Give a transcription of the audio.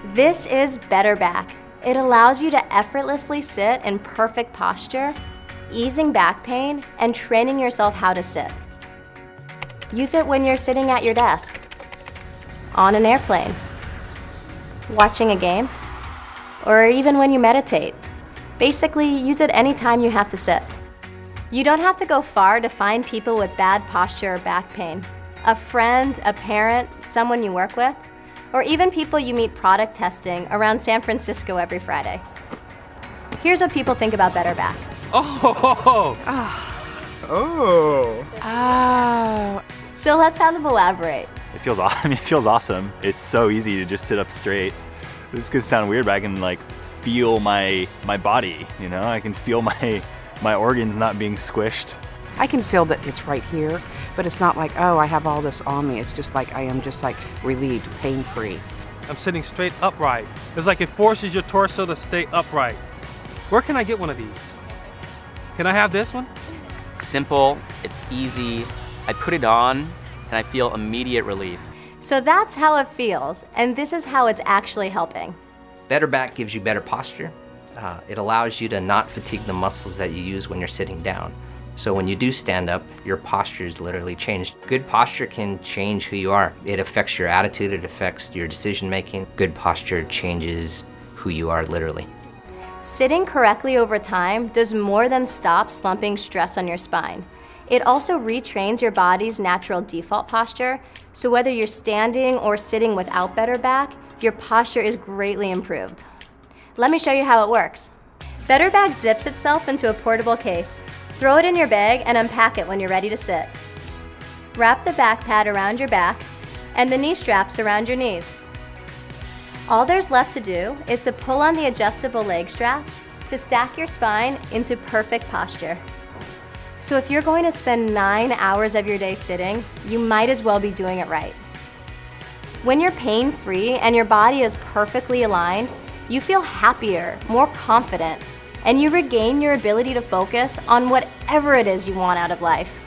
This is Better Back. It allows you to effortlessly sit in perfect posture, easing back pain and training yourself how to sit. Use it when you're sitting at your desk, on an airplane, watching a game, or even when you meditate. Basically, use it anytime you have to sit. You don't have to go far to find people with bad posture or back pain. A friend, a parent, someone you work with, or even people you meet product testing around San Francisco every Friday. Here's what people think about Better Back. So let's have them elaborate. It feels awesome. It's so easy to just sit up straight. This could sound weird, but I can feel my body, I can feel my organs not being squished. I can feel that it's right here, but it's not like, oh, I have all this on me. It's just like I am just relieved, pain-free. I'm sitting straight upright. It's like it forces your torso to stay upright. Where can I get one of these? Can I have this one? Simple, it's easy. I put it on and I feel immediate relief. So that's how it feels, and this is how it's actually helping. Better Back gives you better posture. It allows you to not fatigue the muscles that you use when you're sitting down. So when you do stand up, your posture is literally changed. Good posture can change who you are. It affects your attitude, it affects your decision making. Good posture changes who you are literally. Sitting correctly over time does more than stop slumping stress on your spine. It also retrains your body's natural default posture, so whether you're standing or sitting without Better Back, your posture is greatly improved. Let me show you how it works. Better Back zips itself into a portable case. Throw it in your bag and unpack it when you're ready to sit. Wrap the back pad around your back and the knee straps around your knees. All there's left to do is to pull on the adjustable leg straps to stack your spine into perfect posture. So if you're going to spend 9 hours of your day sitting, you might as well be doing it right. When you're pain-free and your body is perfectly aligned, you feel happier, more confident, and you regain your ability to focus on whatever it is you want out of life.